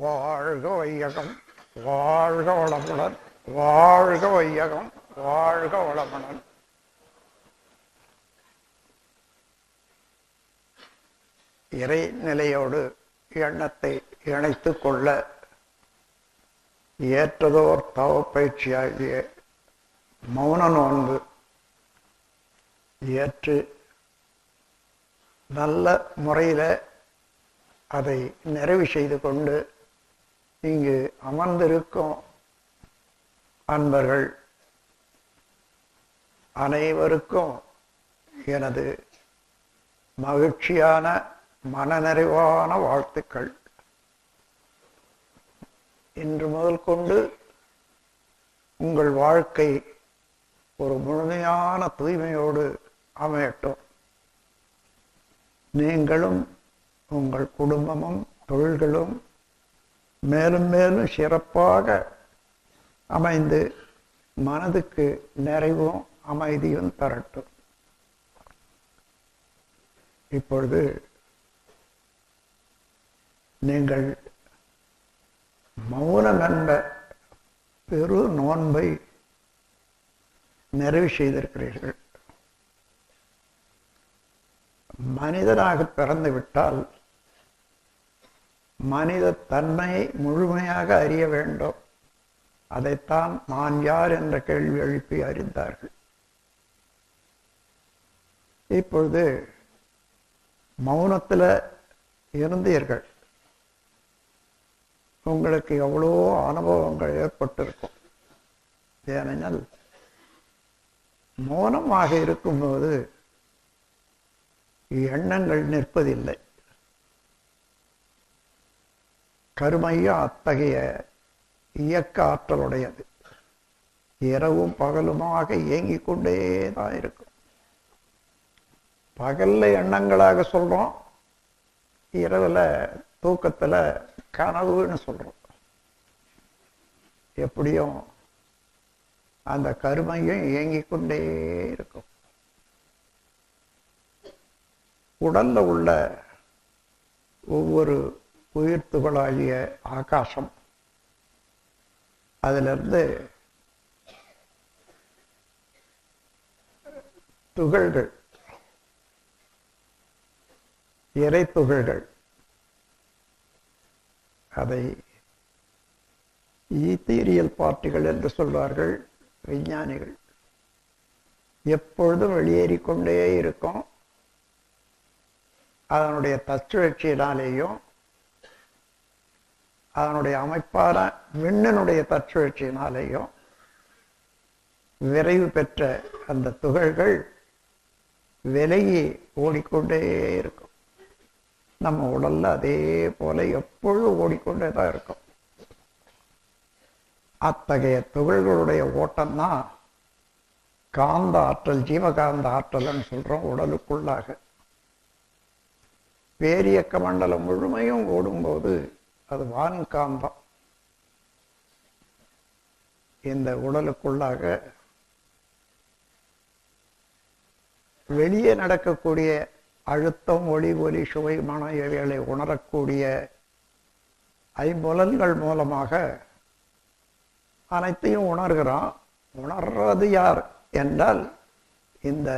வாழ்க வையகம், வாழ்க வளமுடன், வாழ்க வையகம், வாழ்க வளமுடன். இறைநிலையோடு எண்ணத்தை இணைத்துக் கொள்ள ஏற்றதோர் தவப்பயிற்சியாகிய மௌன நோன்பு ஏற்று நல்ல முறையில் அதை நிறைவு செய்து கொண்டு இங்கு அமர்ந்திருக்கும் அன்பர்கள் அனைவருக்கும் எனது மகிழ்ச்சியான மனநிறைவான வாழ்த்துக்கள். இன்று முதல் கொண்டு உங்கள் வாழ்க்கை ஒரு முழுமையான தூய்மையோடு அமையட்டும். நீங்களும் உங்கள் குடும்பமும் தொழில்களும் மேலும் மேலும் சிறப்பாக அமைந்து மனதுக்கு நிறைவும் அமைதியும் தரட்டும். இப்பொழுது நீங்கள் மௌனம் என்ற பெரு நோன்பை நிறைவு செய்திருக்கிறீர்கள். மனிதனாக பிறந்து விட்டால் மனித தன்மையை முழுமையாக அறிய வேண்டும். அதைத்தான் நான் யார் என்ற கேள்வி எழுப்பி அறிந்தார்கள். இப்பொழுது மௌனத்தில் இருந்தீர்கள். உங்களுக்கு எவ்வளோ அனுபவங்கள் ஏற்பட்டிருக்கும். ஏனென்றால் மௌனமாக இருக்கும்போது எண்ணங்கள் நிற்பதில்லை. கருமையா அத்தகைய இயக்க ஆற்றலுடையது. இரவும் பகலுமாக இயங்கிக் கொண்டே தான் இருக்கும். பகல்ல எண்ணங்களாக சொல்றோம், இரவுல தூக்கத்துல கனவுன்னு சொல்றோம். எப்படியும் அந்த கருமையும் இயங்கிக் கொண்டே இருக்கும். உடல்ல உள்ள ஒவ்வொரு உயிர் துகளாகிய ஆகாசம், அதிலிருந்து துகள்கள், இறை துகள்கள், அதை ஈத்தீரியல் பார்ட்டிகள் என்று சொல்வார்கள் விஞ்ஞானிகள். எப்பொழுதும் வெளியேறிக்கொண்டே இருக்கும். அதனுடைய தச்சுழற்சியினாலேயும் அதனுடைய அமைப்பான விண்ணினுடைய தச்சுழற்சியினாலேயும் விரைவு பெற்ற அந்த துகள்கள் விலகி ஓடிக்கொண்டே இருக்கும். நம்ம உடல்ல அதே போல எப்பொழுதும் ஓடிக்கொண்டே தான் இருக்கும். அத்தகைய துகள்களுடைய ஓட்டம்தான் காந்த ஆற்றல், ஜீவகாந்த ஆற்றல்னு சொல்றோம். உடலுக்குள்ளாக பேரியக்க மண்டலம் முழுமையும் ஓடும்போது அது வான்காந்தம். இந்த உடலுக்குள்ளாக வெளியே நடக்கக்கூடிய அழுத்தம், ஒளி, ஒலி, சுவை, மனம் இவைகளை உணரக்கூடிய ஐம்புலன்கள் மூலமாக அனைத்தையும் உணர்கிறோம். உணர்றது யார் என்றால் இந்த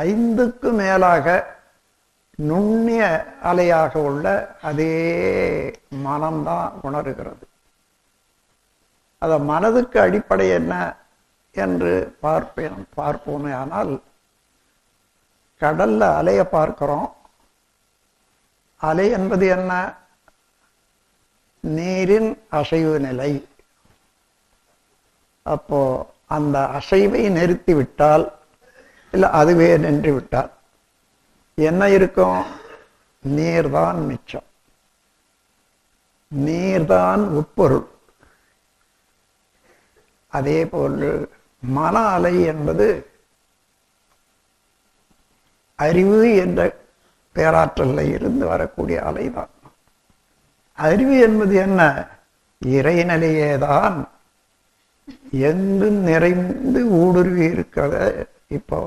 5க்கு மேலாக நுண்ணிய அலையாக உள்ள அதே மனம்தான் உணர்கிறது. அத மனதுக்கு அடிப்படை என்ன என்று பார்ப்போமே ஆனால், கடல்ல அலைய பார்க்கிறோம். அலை என்பது என்ன? நீரின் அசைவு நிலை. அப்போ அந்த அசைவை நிறுத்தி விட்டால், இல்லை அதுவே நின்று விட்டால் என்ன இருக்கும்? நீர்தான் மிச்சம். நீர்தான் உட்பொருள். அதே போன்று மன அலை என்பது அறிவு என்ற பேராற்றல்ல இருந்து வரக்கூடிய அலைதான். அறிவு என்பது என்ன? இறைநிலையேதான் எங்கும் நிறைந்து ஊடுருவி இருக்கிறத. இப்போ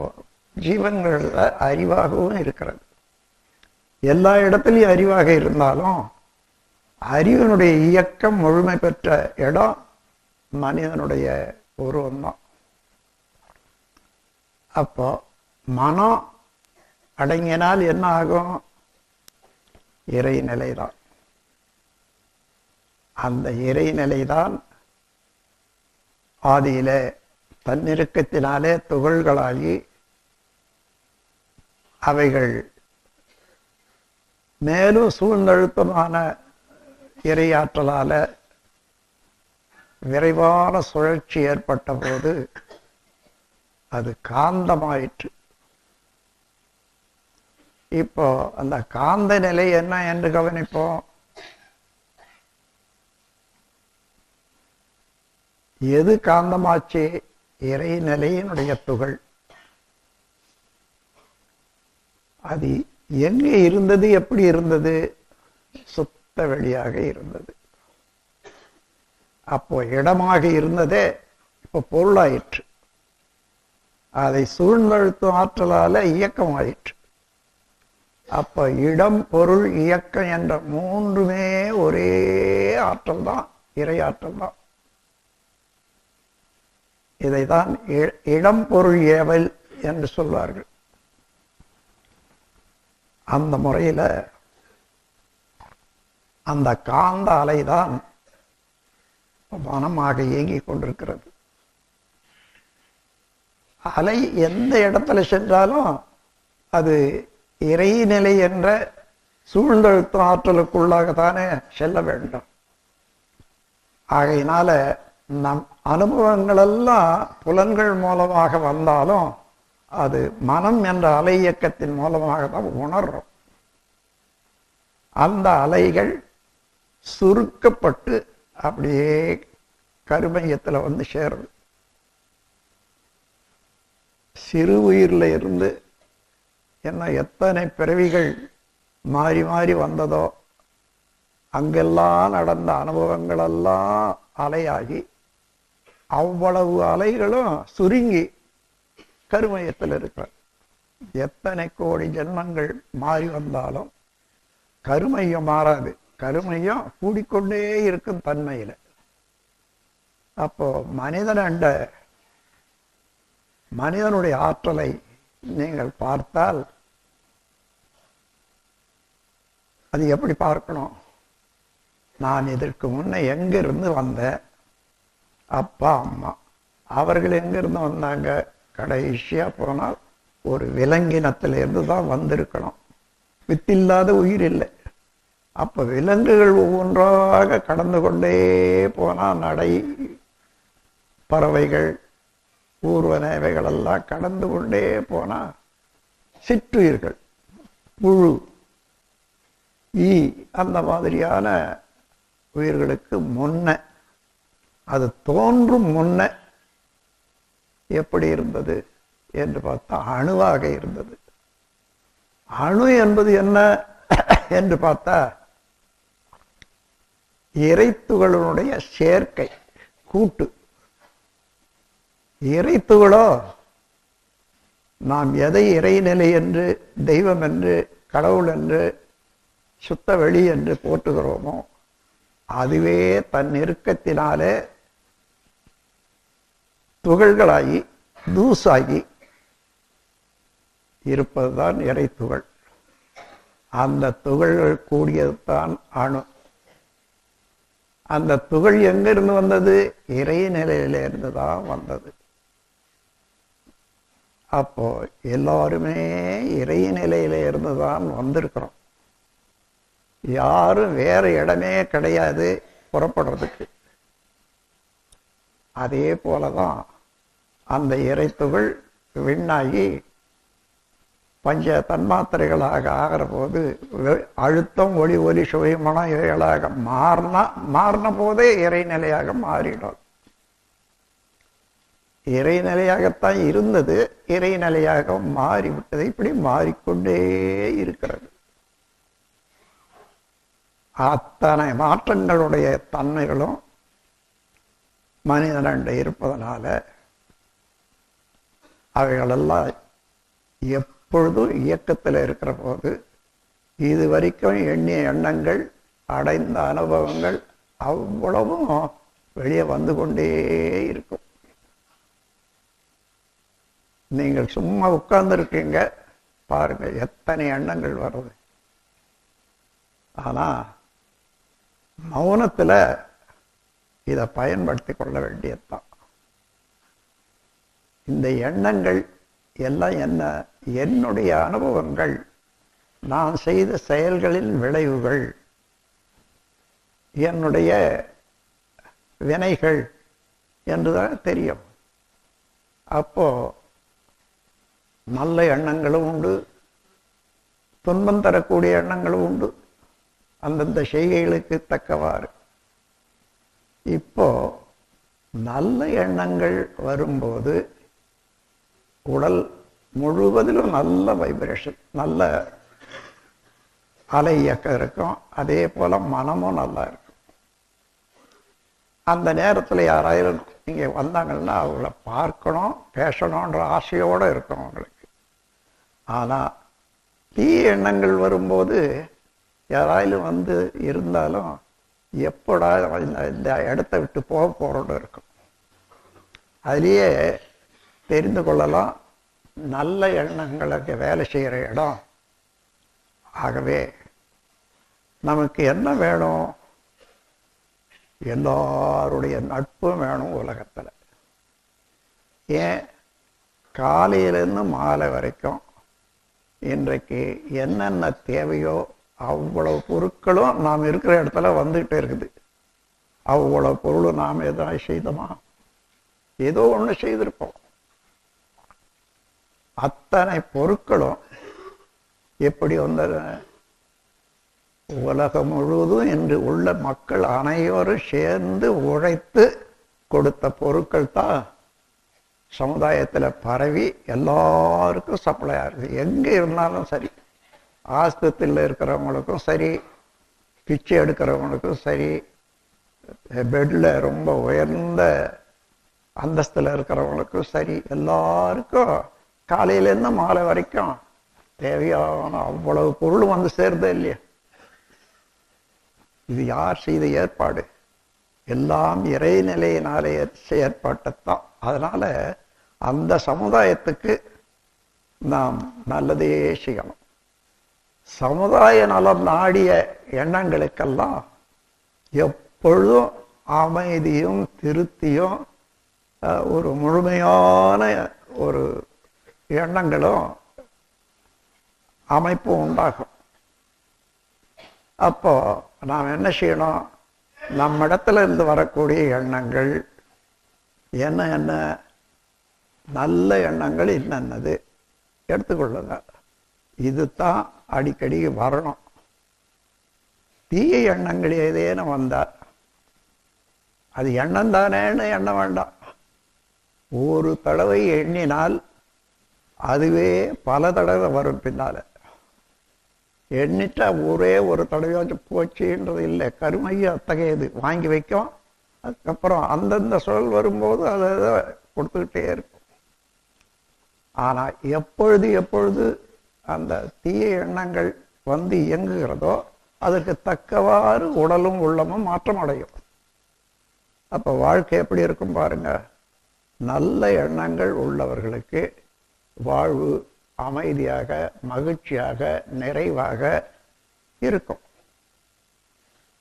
ஜீவன்கள் அறிவாகவும் இருக்கிறது. எல்லா இடத்துலையும் அறிவாக இருந்தாலும் அறிவினுடைய இயக்கம் முழுமை பெற்ற இடம் மனிதனுடைய உருவம்தான். அப்போ மனம் அடங்கினால் என்ன ஆகும்? இறைநிலைதான். அந்த இறைநிலைதான் ஆதியில தன்னிருக்கத்தினாலே துகள்களாகி அவைகள் மேலும் சூழ்ந்தழுத்தமான இறையாற்றலால விரைவான சுழற்சி ஏற்பட்ட போது அது காந்தமாயிற்று. இப்போ அந்த காந்த நிலை என்ன என்று கவனிப்போம். எது காந்தமாச்சு? இறைநிலையினுடைய துகள். அது எங்கே இருந்தது? எப்படி இருந்தது? சுத்த வெளியாக இருந்தது. அப்போ இடமாக இருந்ததே இப்போ பொருளாயிற்று. அதை சூழ்ந்தழுத்தும் ஆற்றலால இயக்கமாயிற்று. அப்ப இடம், பொருள், இயக்கம் என்ற மூன்றுமே ஒரே ஆற்றல் தான், இறையாற்றல் தான். இதைதான் இடம் பொருள் ஏவல் என்று சொல்வார்கள். அந்த முறையில் அந்த காந்த அலைதான் மனமாக இயங்கிக் கொண்டிருக்கிறது. அலை எந்த இடத்துல சென்றாலும் அது இறைநிலை என்ற சூழ்ந்தழுத்தும் ஆற்றலுக்குள்ளாகத்தானே செல்ல வேண்டும். ஆகையினால நம் அனுபவங்கள் எல்லாம் புலன்கள் மூலமாக வந்தாலும் அது மனம் என்ற அலை இயக்கத்தின் மூலமாக தான் உணர்றோம். அந்த அலைகள் சுருக்கப்பட்டு அப்படியே கருமையத்தில் வந்து சேரும். சிறு உயிரில் இருந்து என்ன எத்தனை பிறவிகள் மாறி மாறி வந்ததோ அங்கெல்லாம் நடந்த அனுபவங்களெல்லாம் அலையாகி அவ்வளவு அலைகளும் சுருங்கி கருமையத்தில் இருக்கிற எத்தனை கோடி ஜென்மங்கள் மாறி வந்தாலும் கருமையம் மாறாது. கருமையம் கூடிக்கொண்டே இருக்கும் தன்மையில். அப்போ மனிதனுடைய ஆற்றலை நீங்கள் பார்த்தால் அது எப்படி பார்க்கணும்? நான் இதற்கு முன்னே எங்கிருந்து வந்தேன்? அப்பா அம்மா அவர்கள் எங்கிருந்து வந்தாங்க? கடைசியா போனால் ஒரு விலங்கினத்திலிருந்து தான் வந்திருக்கணும். வித்தில்லாத உயிர் இல்லை. அப்ப விலங்குகள் ஒவ்வொன்றாக கடந்து கொண்டே போனா நடை, பறவைகள், ஊர்வனவைகள் எல்லாம் கடந்து கொண்டே போனா சிற்றுயிர்கள், புழு, ஈ அந்த மாதிரியான உயிர்களுக்கு முன்ன, அது தோன்றும் முன்ன எப்படி இருந்தது என்று பார்த்தா அணுவாக இருந்தது. அணு என்பது என்ன என்று பார்த்தா இறைத்துகளுடைய சேர்க்கை, கூட்டு. இறைத்துகளோ நாம் எதை இறைநிலை என்று, தெய்வம் என்று, கடவுள் என்று, சுத்த வெளி என்று போற்றுகிறோமோ அதுவே தன் நெருக்கத்தினாலே துகள்களாகி தூசாகி இருப்பதுதான் இறைத்துகள். அந்த துகள்கள் கூடியதுதான் அணு. அந்த துகள் எங்கிருந்து வந்தது? இறைநிலையிலிருந்து தான் வந்தது. அப்போ எல்லாருமே இறைநிலையில இருந்து தான் வந்திருக்கிறோம். யாரும் வேற இடமே கிடையாது புறப்படுறதுக்கு. அதே போலதான் அந்த இறைத்துகள் விண்ணாகி பஞ்ச தன்மாத்திரைகளாக ஆகிற போது அழுத்தம், ஒளி, ஒலி, சுவை, மனம் இவைகளாக மாறின போதே இறைநிலையாக மாறிடும். இறைநிலையாகத்தான் இருந்தது, இறைநிலையாக மாறிவிட்டது. இப்படி மாறிக்கொண்டே இருக்கிறது. அத்தனை மாற்றங்களுடைய தன்மைகளும் மனிதனண்ட இருப்பதனால அவைகளெல்லாம் எப்பொழுதும் இயக்கத்தில் இருக்கிற போது இதுவரைக்கும் எண்ணிய எண்ணங்கள் அடைந்த அனுபவங்கள் அவ்வளவும் வெளியே வந்து கொண்டே இருக்கும். நீங்கள் சும்மா உட்கார்ந்துருக்கீங்க, பாருங்க எத்தனை எண்ணங்கள் வருது. ஆனா மௌனத்துல இதை பயன்படுத்தி கொள்ள வேண்டியதுதான். இந்த எண்ணங்கள் எல்லாம் என்ன? என்னுடைய அனுபவங்கள், நான் செய்த செயல்களின் விளைவுகள், என்னுடைய வினைகள் என்றுதான் தெரியும். அப்போ நல்ல எண்ணங்களும் உண்டு, துன்பம் தரக்கூடிய எண்ணங்களும் உண்டு, அந்தந்த செய்கைகளுக்கு தக்கவாறு. இப்போ நல்ல எண்ணங்கள் வரும்போது உடல் முழுவதிலும் நல்ல வைப்ரேஷன், நல்ல அலை இயக்கம் இருக்கும். அதே போல மனமும் நல்லா இருக்கும். அந்த நேரத்தில் யாராயிரம் இங்கே வந்தாங்கன்னா அவங்கள பார்க்கணும், பேசணுன்ற ஆசையோடு இருக்கும் அவங்களுக்கு. ஆனால் தீய எண்ணங்கள் வரும்போது யாராயிலும் வந்து இருந்தாலும் எப்படா இந்த இடத்த விட்டு போக போகிறோன்னு இருக்கும். அதுலேயே தெரிந்து கொள்ளலாம் நல்ல எண்ணங்களுக்கு வேலை செய்கிற இடம். ஆகவே நமக்கு என்ன வேணும்? எல்லாருடைய நட்பும் வேணும் உலகத்தில். ஏன் காலையிலேருந்து மாலை வரைக்கும் இன்றைக்கு என்னென்ன தேவையோ அவ்வளவு பொருட்களும் நாம் இருக்கிற இடத்துல வந்துகிட்டே இருக்குது. அவ்வளவு பொருளும் நாம் எதாவது செய்தோமா? ஏதோ ஒன்று செய்திருப்போம். அத்தனை பொருட்களும் எப்படி வந்தது? உலகம் முழுவதும் இன்று உள்ள மக்கள் அனைவரும் சேர்ந்து உழைத்து கொடுத்த பொருட்கள் தான் சமுதாயத்தில் பரவி எல்லாருக்கும் சப்ளை ஆகுது. எங்கே இருந்தாலும் சரி, ஆஸ்பத்திரியில் இருக்கிறவங்களுக்கும் சரி, பிச்சை எடுக்கிறவங்களுக்கும் சரி, பெட்டில் ரொம்ப உயர்ந்த அந்தஸ்தில் இருக்கிறவங்களுக்கும் சரி, எல்லாருக்கும் காலையிலேருந்து மாலை வரைக்கும் தேவையான அவ்வளவு பொருள் வந்து சேருதே இல்லையா? இது யார் செய்த ஏற்பாடு? எல்லாம் இறைநிலையினாலே ஏற்பட்டத்தான். அதனால அந்த சமுதாயத்துக்கு நாம் நல்லதே செய்யணும். சமுதாய நலம் நாடிய எண்ணங்களுக்கெல்லாம் எப்பொழுதும் அமைதியும் திருப்தியும் ஒரு முழுமையான ஒரு எண்ணங்களும் அமைப்பும் உண்டாகும். அப்போ நாம் என்ன செய்யணும்? நம்ம இடத்துல இருந்து வரக்கூடிய எண்ணங்கள் என்ன என்ன நல்ல எண்ணங்கள் என்னென்னது எடுத்துக்கொள்ளுங்க. இதுதான் அடிக்கடி வரணும். தீய எண்ணங்கள் ஏதேனும் வந்தால் அது எண்ணம் தானேன்னு எண்ண வேண்டாம். ஒரு தடவை எண்ணினால் அதுவே பல தடவை வரும் பின்னால. எண்ணிட்டா ஒரே ஒரு தடவையாச்சும் போச்சுன்றது இல்லை. கருமையும் அத்தகையது வாங்கி வைக்கும். அதுக்கப்புறம் அந்தந்த சொல் வரும்போது அதை கொடுத்துக்கிட்டே இருக்கும். ஆனால் எப்பொழுது அந்த தீய எண்ணங்கள் வந்து இயங்குகிறதோ அதற்கு தக்கவாறு உடலும் உள்ளமும் மாற்றம் அடையும். அப்போ வாழ்க்கை எப்படி இருக்கும் பாருங்க. நல்ல எண்ணங்கள் உள்ளவர்களுக்கு வாழ்வு அமைதியாக, மகிழ்ச்சியாக, நிறைவாக இருக்கும்.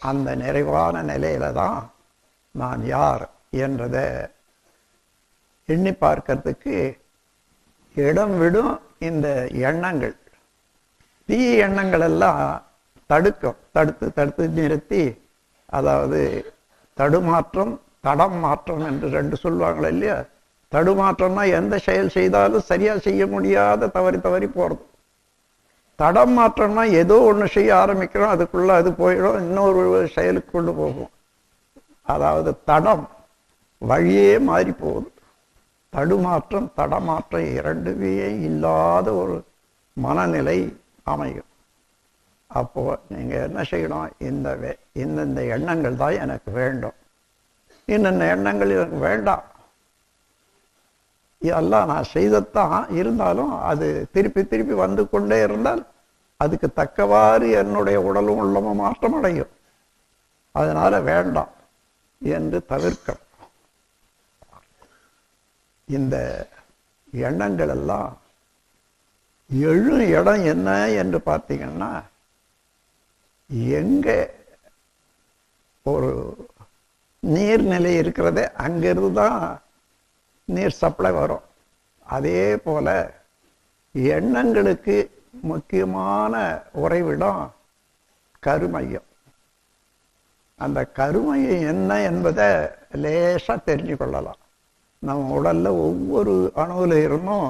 அந்த நிறைவான நிலையில தான் நான் யார் என்றதை எண்ணி பார்க்கறதுக்கு இடம் விடும். இந்த எண்ணங்கள், தீய எண்ணங்கள் எல்லாம் தடுத்து நிறுத்தி, அதாவது தடுமாற்றம், தடம் மாற்றம் என்று ரெண்டு சொல்லுவாங்களே இல்லையா? தடுமாற்றம்னா எந்த செயல் செய்தாலும் சரியா செய்ய முடியாத தவறி போறது. தடம் மாற்றம்னா ஏதோ ஒன்று செய்ய ஆரம்பிக்கிறோம், அதுக்குள்ள அது போயிடும், இன்னொரு செயலுக்கு கொண்டு போகும். அதாவது தடம் வழியே மாறி போகுது. தடுமாற்றம் தடமாற்றம் இரண்டுமே இல்லாத ஒரு மனநிலை அமையும். அப்போ நீங்க என்ன செய்யணும்? இந்த எண்ணங்கள் தான் எனக்கு வேண்டும், இந்த எண்ணங்கள் எனக்கு வேண்டாம், இதெல்லாம் நான் செய்தத்தான், இருந்தாலும் அது திருப்பி வந்து கொண்டே இருந்தால் அதுக்கு தக்கவாறு என்னுடைய உடலும் உள்ளமும் மாற்றம் அடையும். அதனால வேண்டாம் என்று தவிர்க்க. இந்த எண்ணங்கள் எல்லாம் எழும் இடம் என்ன என்று பார்த்தீங்கன்னா, எங்க ஒரு நீர்நிலை இருக்கிறதே அங்கிருந்து தான் நீர் சப்ளை வரும். அதே போல எண்ணங்களுக்கு முக்கியமான உறைவிடம் கருமையம். அந்த கருமையம் என்ன என்பதை லேசா தெரிஞ்சு கொள்ளலாம். நம்ம உடல்ல ஒவ்வொரு அணுவில் இருந்தும்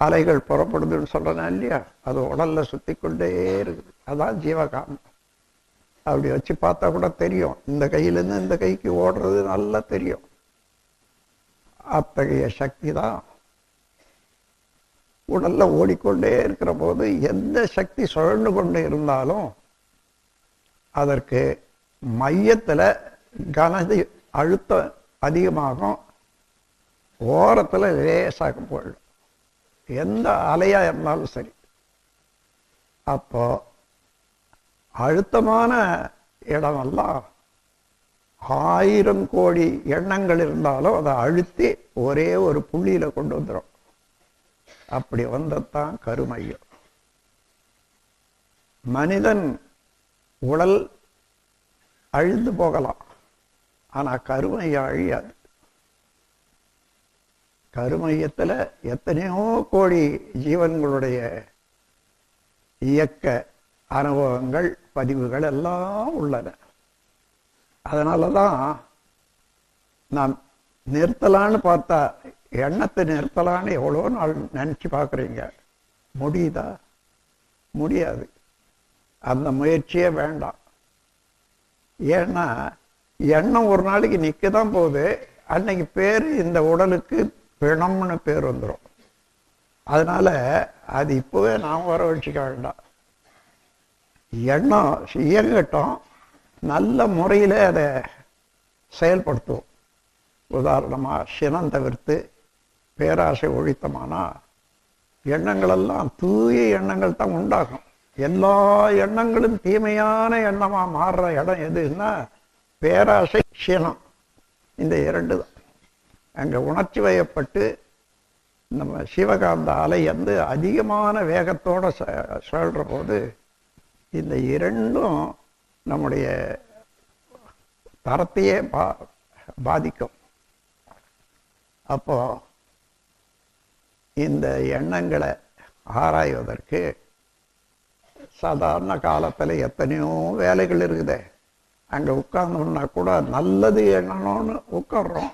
அலைகள் புறப்படுதுன்னு சொல்றேன் இல்லையா, அது உடல்ல சுத்தி கொண்டே இருக்குது. அதான் ஜீவகாந்தம். அப்படி வச்சு பார்த்தா கூட தெரியும், இந்த கையிலேருந்து இந்த கைக்கு ஓடுறது நல்லா தெரியும். அத்தகைய சக்தி தான் உடல்ல ஓடிக்கொண்டே இருக்கிற போது எந்த சக்தி சுழண்டு கொண்டு இருந்தாலும் அதற்கு மையத்துல கனதி அழுத்தம் அதிகமாகும், ஓரத்துல லேசாக போயிடும், எந்த அலையா இருந்தாலும் சரி. அப்போ அழுத்தமான இடமெல்லாம் 1000 கோடி எண்ணங்கள் இருந்தாலும் அதை அழுத்தி ஒரே ஒரு புள்ளியில கொண்டு வந்துடும். அப்படி வந்ததான் கருமையம். மனிதன் உடல் அழிந்து போகலாம், ஆனா கருமையம் அழியாது. கருமையத்துல எத்தனையோ கோடி ஜீவன்களுடைய இயக்க அனுபவங்கள் பதிவுகள் எல்லாம் உள்ளன. அதனாலதான் நாம் நிறுத்தலான்னு பார்த்தா, எண்ணத்தை நிறுத்தலான்னு எவ்வளோ நாள் நினைச்சு பார்க்குறீங்க, முடியுதா? முடியாது. அந்த முயற்சியே வேண்டாம். ஏன்னா எண்ணம் ஒரு நாளைக்கு நிற்க தான் போகுது. அன்னைக்கு பேர் இந்த உடலுக்கு பிணம்னு பேர் வந்துடும். அதனால அது இப்பவே நாம் வர வச்சுக்க வேண்டாம். எண்ணம் இயங்கட்டும், நல்ல முறையில் அதை செயல்படுத்துவோம். உதாரணமா சினம் தவிர்த்து பேராசை ஒழித்தமானா எண்ணங்களெல்லாம் தூய எண்ணங்கள் தான் உண்டாகும். எல்லா எண்ணங்களும் தீமையான எண்ணமா மாறுற இடம் எதுன்னா பேராசை, சினம், இந்த 2 தான். அங்க உணர்ச்சி வயப்பட்டு நம்ம சிவகாந்த அலை வந்து அதிகமான வேகத்தோட சுழல்ற போது இந்த 2ம் நம்முடைய தரத்தையே பாதிக்கும். அப்போ இந்த எண்ணங்களை ஆராய்வதற்கு சாதாரண காலத்துல எத்தனையோ வேலைகள் இருக்குது. அங்க உட்கார்ந்தோம்னா கூட நல்லது எண்ணணும்னு உட்கார்றோம்,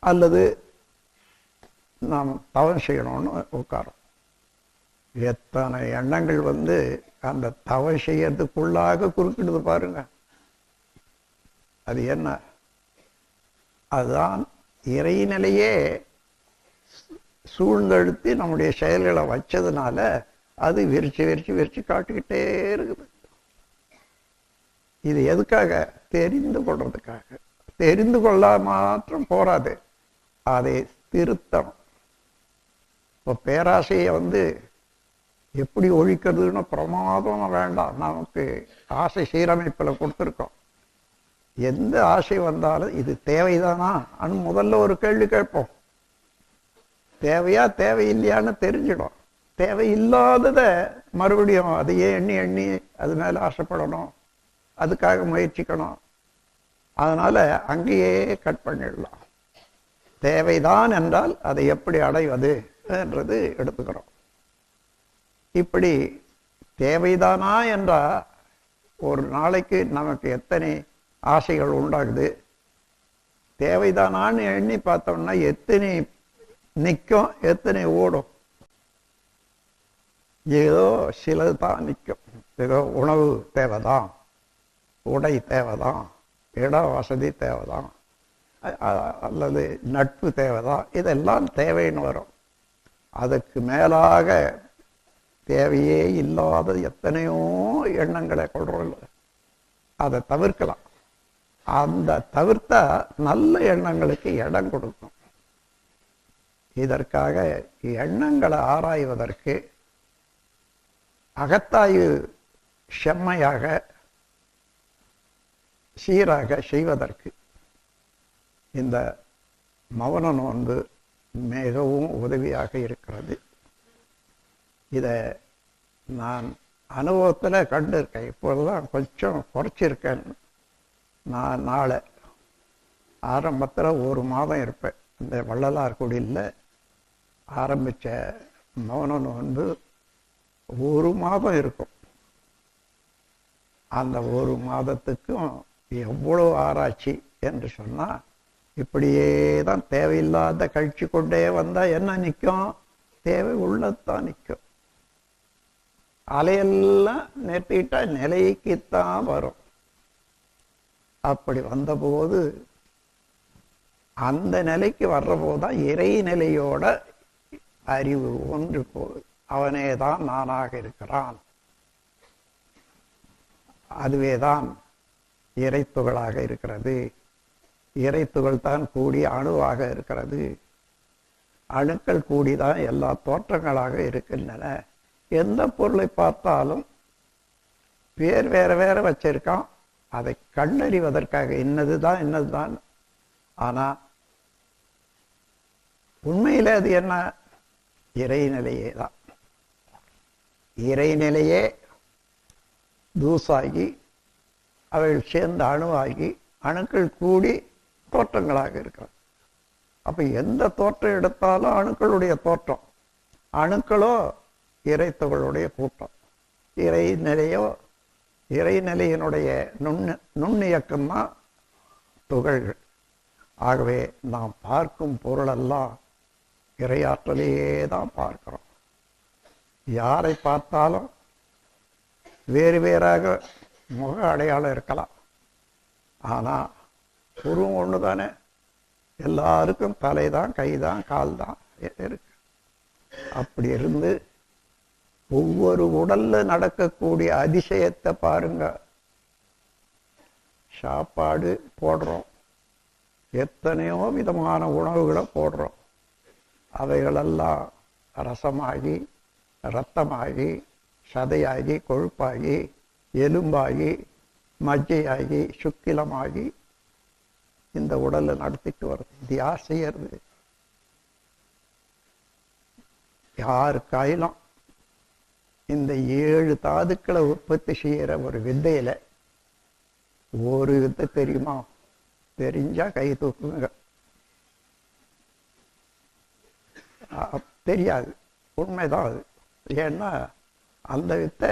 அல்லது நாம் தவம் செய்யணும்னு உட்காரோம். எத்தனை எண்ணங்கள் வந்து அந்த தவம் செய்யறதுக்குள்ளாக குறுக்கிடுது பாருங்க. அது என்ன? அதுதான் இறைநிலையே சூழ்ந்தெழுத்தி நம்முடைய செயல்களை வச்சதுனால அது விரிச்சு விரிச்சு விரிச்சு காட்டிக்கிட்டே இருக்குது. இது எதுக்காக? தெரிந்து கொள்றதுக்காக. தெரிந்து கொள்ள மாத்திரம் போராது, அதை திருத்தணும். இப்போ பேராசையை வந்து எப்படி ஒழிக்கிறதுன்னு பிரமாதம் வேண்டாம். நமக்கு ஆசை சீரமைப்பில் கொடுத்துருக்கோம். எந்த ஆசை வந்தாலும் இது தேவைதானா அனு முதல்ல ஒரு கேள்வி கேட்போம். தேவையா தேவையில்லையான்னு தெரிஞ்சிடும். தேவையில்லாதத மறுபடியும் அதையே எண்ணி எண்ணி அது மேல ஆசைப்படணும், அதுக்காக முயற்சிக்கணும். அதனால அங்கேயே கட் பண்ணிடலாம். தேவைதான் என்றால் அதை எப்படி அடைவது என்றது எடுத்துக்கிறோம். இப்படி தேவைதானா என்றா ஒரு நாளைக்கு நமக்கு எத்தனை ஆசைகள் உண்டாகுது, தேவைதானான்னு எண்ணி பார்த்தோம்னா எத்தனை நிற்கும், எத்தனை ஓடும். ஏதோ சிலது தான் நிற்கும். ஏதோ உணவு தேவைதான், உடை தேவைதான், இட வசதி தேவைதான், அல்லது நட்பு தேவைதான், இதெல்லாம் தேவைன்னு வரும். அதுக்கு மேலாக தேவையே இல்லாத எத்தனையோ எண்ணங்களை கொள்றோம். அதை தவிர்க்கலாம். அந்த தவிர்த்தா நல்ல எண்ணங்களுக்கு இடம் கொடுக்கும். இதற்காக எண்ணங்களை ஆராய்வதற்கு அகத்தாய்வு செம்மையாக சீராக செய்வதற்கு இந்த மௌன நோன்பு மிகவும் உதவியாக இருக்கிறது. இதை நான் அனுபவத்தில் கண்டு இருக்கேன். இப்போதான் கொஞ்சம் குறைச்சிருக்கேன். நான் நாளை ஆரம்பத்தில் 1 மாதம் இருப்பேன். இந்த வள்ளலார் குடியில் ஆரம்பித்த மௌன நோன்பு 1 மாதம் இருக்கும். அந்த 1 மாதத்துக்கும் எவ்வளோ ஆராய்ச்சி என்று சொன்னால், இப்படியே தான் தேவையில்லாத கழிச்சு கொண்டே வந்தால் என்ன நிற்கும்? தேவை உள்ளத்தான் நிற்கும். அலையெல்லாம் நிறுத்திட்டா நிலைக்குத்தான் வரும். அப்படி வந்தபோது அந்த நிலைக்கு வர்றபோதுதான் இறை நிலையோட அறிவு ஒன்று போகுது. அவனே தான் நானாக இருக்கிறான். அதுவேதான் இறைத்துகளாக இருக்கிறது. இறைத்துகள் தான் கூடி அணுவாக இருக்கிறது. அணுக்கள் கூடிதான் எல்லா தோற்றங்களாக இருக்கின்றன. எந்த பொருளை பார்த்தாலும் வேறு வேற வேற வச்சிருக்கான். அதை கண்டறிவதற்காக இன்னதுதான் இன்னதுதான். ஆனா உண்மையில அது என்ன? இறைநிலையே தான். இறைநிலையே தூசாகி அவைகள் சேர்ந்த அணுவாகி அணுக்கள் கூடி தோற்றங்களாக இருக்கிறது. அப்ப எந்த தோற்றம் எடுத்தாலும் அணுக்களுடைய தோற்றம். அணுக்களோ இறைத்துகளுடைய கூட்டம். இறைநிலையோ இறைநிலையினுடைய நுண்ணியக்கம்தான் துகள்கள். ஆகவே நாம் பார்க்கும் பொருளெல்லாம் இறையாற்றலையே தான் பார்க்கிறோம். யாரை பார்த்தாலும் வேறு வேறாக முக அடையாளம் இருக்கலாம். ஆனால் உருவம் ஒன்று தானே. எல்லாருக்கும் தலைதான், கைதான், கால் தான் இருக்கு. அப்படி இருந்து ஒவ்வொரு உடல்ல நடக்கக்கூடிய அதிசயத்தை பாருங்க. சாப்பாடு போடுறோம், எத்தனையோ விதமான உணவுகளை போடுறோம். அவைகளெல்லாம் ரசமாகி, இரத்தமாகி, சதையாகி, கொழுப்பாகி, எலும்பாகி, மஜ்ஜையாகி, சுக்கிலமாகி இந்த உடலை நடத்திட்டு வருது. இது யார் செய்யறது? யாருக்காயிலும் இந்த 7 தாதுக்களை உற்பத்தி செய்யற ஒரு வித்தையில ஒரு வித்தை தெரியுமா? தெரிஞ்சா கை தூக்குங்க. தெரியாது, உண்மைதான் அது. ஏன்னா அந்த வித்தை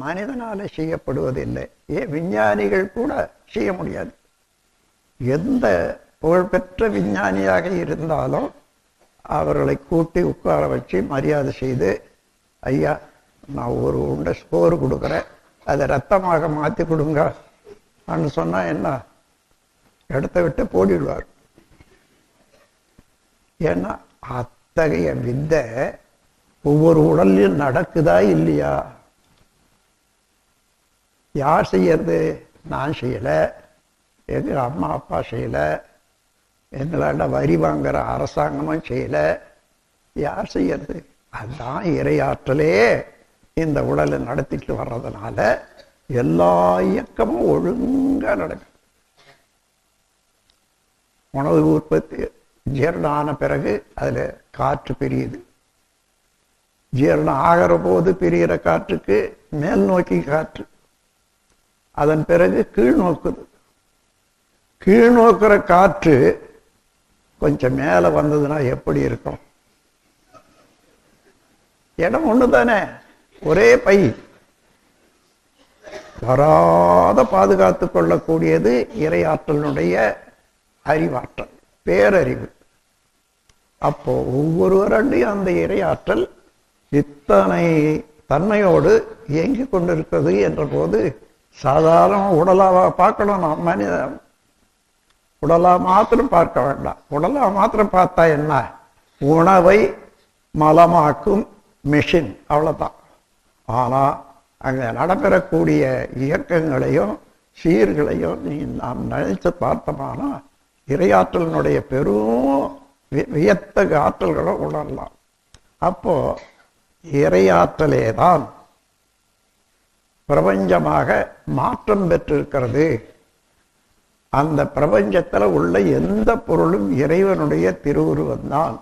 மனிதனால செய்யப்படுவதில்லை. ஏன் விஞ்ஞானிகள் கூட செய்ய முடியாது. எந்த புகழ்பெற்ற விஞ்ஞானியாக இருந்தாலும் அவர்களை கூட்டி உட்கார வச்சு மரியாதை செய்து, ஐயா நான் ஒரு உண்டை சோறு கொடுக்குறேன், அதை ரத்தமாக மாற்றி கொடுங்க அப்படின்னு சொன்னா என்ன? இடத்த விட்டு போடிடுவார். ஏன்னா அத்தகைய வித்தை ஒவ்வொரு உடல்லையும் நடக்குதா இல்லையா? யார் செய்யறது? நான் செய்யல, எங்க அம்மா அப்பா செய்யல, எங்களாண்ட வரி வாங்குற அரசாங்கமும் செய்யல. யார் செய்யறது? அதுதான் இறையாற்றலே இந்த உடலை நடத்திட்டு வர்றதுனால எல்லா இயக்கமும் ஒழுங்கா நடக்கும். உணவு உற்பத்தி ஜீரணம் ஆன பிறகு அதுல காற்று பிரியுது. ஜீரணம் ஆகிற போது பிரிகிற காற்றுக்கு மேல் நோக்கி காற்று, அதன் பிறகு கீழ் நோக்குது. கீழ் நோக்குற காற்று கொஞ்சம் மேல வந்ததுன்னா எப்படி இருக்கும்? இடம் ஒண்ணு தானே, ஒரே பை. வராத பாதுகாத்து கொள்ளக்கூடியது இறையாற்றலுடைய அறிவாற்றல், பேரறிவு. அப்போ ஒவ்வொருவரையும் அந்த இறையாற்றல் இத்தனை தன்மையோடு இயங்கி கொண்டிருக்கிறது என்ற போது சாதாரண உடலாக பார்க்கணும். நாம் மனிதன் உடலா மாத்திரம் பார்க்க வேண்டாம். உடலா மாத்திரம் பார்த்தா என்ன? உணவை மலமாக்கும் மிஷின், அவ்வளவுதான். ஆனா அங்க நடைபெறக்கூடிய இயக்கங்களையும் சீர்களையும் நாம் நினைச்சு பார்த்தோம்னா இறையாற்றலினுடைய பெரும் வியத்தகு ஆற்றல்களை உணரலாம். அப்போ இறையாற்றலே தான் பிரபஞ்சமாக மாற்றம் பெற்றிருக்கிறது அந்த பிரபஞ்சத்துல உள்ள எந்த பொருளும் இறைவனுடைய திருவுருவம்தான்.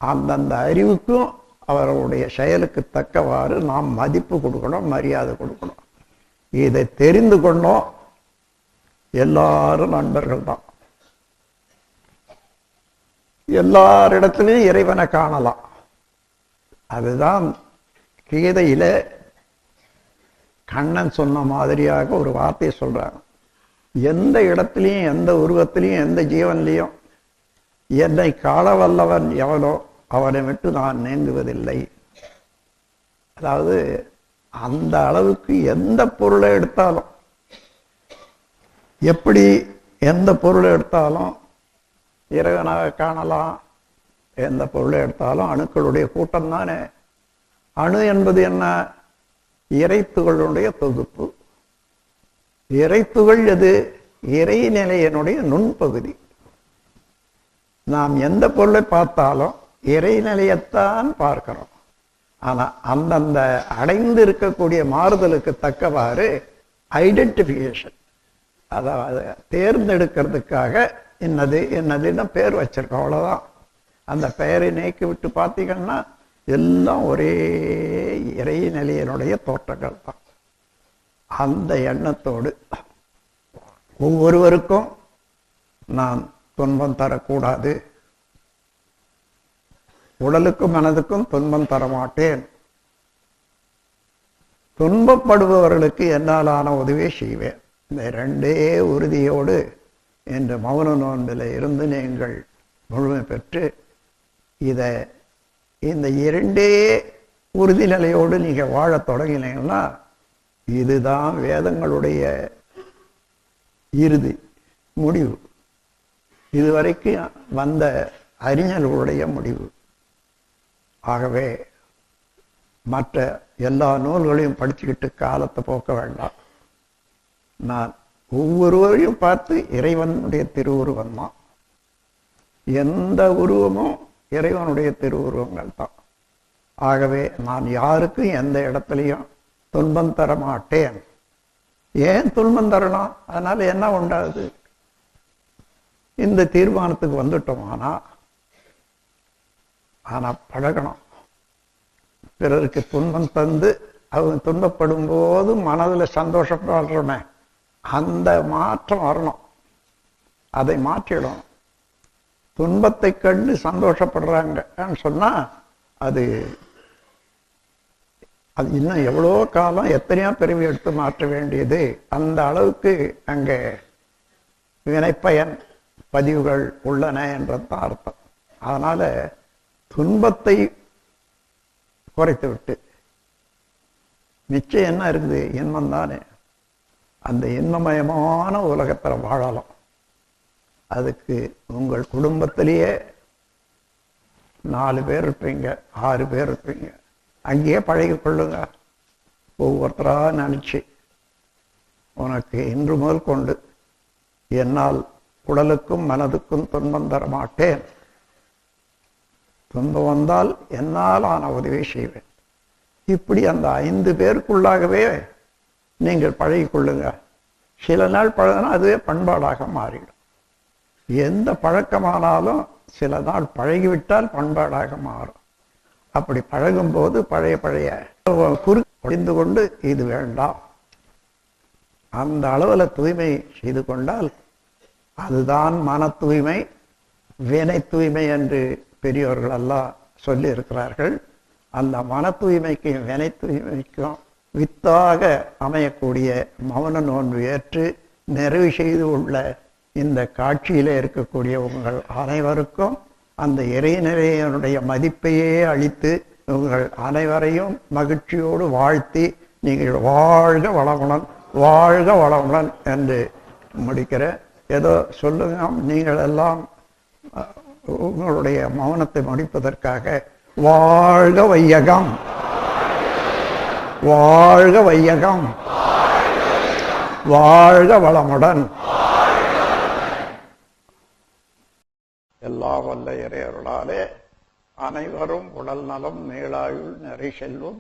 அந்தந்த அறிவுக்கும் அவருடைய செயலுக்கு தக்கவாறு நாம் மதிப்பு கொடுக்கணும், மரியாதை கொடுக்கணும். இதை தெரிந்து கொண்டோம், எல்லாரும் நண்பர்கள் தான். எல்லாரிடத்திலையும் இறைவனை காணலாம். அதுதான் கீதையில கண்ணன் சொன்ன மாதிரியாக ஒரு வார்த்தையை சொல்றாங்க. எந்த இடத்துலையும், எந்த உருவத்திலையும், எந்த ஜீவன்லையும் என்னை காண வல்லவன் எவனோ அவனை விட்டு நான் நீங்குவதில்லை. அதாவது அந்த அளவுக்கு எந்த பொருளை எடுத்தாலும், எப்படி எந்த பொருளை எடுத்தாலும் இறைவனாக காணலாம். எந்த பொருளை எடுத்தாலும் அணுக்களுடைய கூட்டம் தானே. அணு என்பது என்ன? இறைத்துகளுடைய தொகுப்பு. இறைத்துகள் எது? இறைநிலையினுடைய நுண்பகுதி. நாம் எந்த பொருளை பார்த்தாலும் இறைநிலையத்தான் பார்க்கிறோம். ஆனா அந்தந்த அடைந்து இருக்கக்கூடிய மாறுதலுக்கு தக்கவாறு ஐடென்டிபிகேஷன், அதாவது தேர்ந்தெடுக்கிறதுக்காக என்னது என்னதுன்னு பேர் வச்சிருக்கோம், அவ்வளவுதான். அந்த பெயரை நீக்கி விட்டு பார்த்தீங்கன்னா எல்லாம் ஒரே இறைநிலையினுடைய தோற்றங்கள் தான். அந்த எண்ணத்தோடு ஒவ்வொருவருக்கும் நான் துன்பம் தரக்கூடாது, உடலுக்கும் மனதுக்கும் துன்பம் தரமாட்டேன், துன்பப்படுபவர்களுக்கு என்னாலான உதவியை செய்வேன். இந்த ரெண்டே உறுதியோடு இன்று மௌன நோன்பில் இருந்து நீங்கள் முழுமை பெற்று இந்த இரண்டே உறுதி நிலையோடு நீங்க வாழத் தொடங்கினீங்கன்னா இதுதான் வேதங்களுடைய இறுதி முடிவு, இதுவரைக்கும் வந்த அறிஞர்களுடைய முடிவு. ஆகவே மற்ற எல்லா நூல்களையும் படிச்சுக்கிட்டு காலத்தை போக்க வேண்டாம். நான் ஒவ்வொருவரையும் பார்த்து இறைவனுடைய திருவுருவம் தான். எந்த உருவமும் இறைவனுடைய திருவுருவங்கள் தான். ஆகவே நான் யாருக்கும் எந்த இடத்துலையும் துன்பம் தர மாட்டேன். ஏன் துன்பம் தரணும்? அதனால என்ன உண்டாது? இந்த தீர்மானத்துக்கு வந்துட்டோமானா ஆனா பழகணும். பிறருக்கு துன்பம் தந்து அவங்க துன்பப்படும் போது மனதில் சந்தோஷப்படுறோமே, அந்த மாற்றம் வரணும். அதை மாற்றிடும். துன்பத்தை கண்டு சந்தோஷப்படுறாங்கன்னு சொன்னா அது இன்னும் எவ்வளோ காலம், எத்தனையோ பிறவி எடுத்து மாற்ற வேண்டியது. அந்த அளவுக்கு அங்கே வினைப்பயன் பதிவுகள் உள்ளன என்றதான் அர்த்தம். அதனால துன்பத்தை குறைத்து விட்டு நிச்சயம் என்ன இருக்குது? இன்பம் தானே. அந்த இன்பமயமான உலகத்தில் வாழலாம். அதுக்கு உங்கள் குடும்பத்திலேயே 4 பேர் இருப்பீங்க, 6 பேர் இருப்பீங்க. அங்கேயே பழகி கொள்ளுங்க. ஒவ்வொருத்தரா நினைச்சு உனக்கு இன்று முதல் கொண்டு என்னால் உடலுக்கும் மனதுக்கும் துன்பம் தர மாட்டேன், துன்பம் வந்தால் என்னால் ஆன உதவி செய்வேன். இப்படி அந்த 5 பேருக்குள்ளாகவே நீங்கள் பழகி கொள்ளுங்க. சில நாள் பழகினா அதுவே பண்பாடாக மாறிடும். எந்த பழக்கமானாலும் சில நாள் பழகிவிட்டால் பண்பாடாக மாறும். அப்படி பழகும் போது பழைய புரிந்து கொண்டு இது வேண்டாம், அந்த அளவில் தூய்மை செய்து கொண்டால் அதுதான் மன தூய்மை, வினை தூய்மை என்று பெரியோர்கள் எல்லாம் சொல்லி இருக்கிறார்கள். அந்த மன தூய்மைக்கும் வினை தூய்மைக்கும் வித்தாக அமையக்கூடிய மௌன நோன்பு ஏற்று நிறைவு செய்து உள்ள இந்த காட்சியிலே இருக்கக்கூடிய உங்கள் அனைவருக்கும் அந்த இறைநிலையினுடைய மதிப்பையே அளித்து உங்கள் அனைவரையும் மகிழ்ச்சியோடு வாழ்த்தி நீங்கள் வாழ்க வளமுடன், வாழ்க வளமுடன் என்று முடிக்கிற. ஏதோ சொல்லுங்க, நீங்கள் எல்லாம் உங்களுடைய மௌனத்தை முடிப்பதற்காக வாழ்க வையகம், வாழ்க வையகம், வாழ்க வளமுடன். எல்லா வல்ல இறையருளாலே அனைவரும் உடல் நலம், நீளாயுள், நிறை செல்வம்,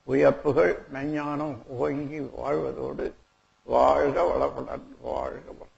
உயர்ப்புகள், மெஞ்ஞானம் ஓங்கி வாழ்வதோடு வாழ்க வளமுடன், வாழ்க வளம்.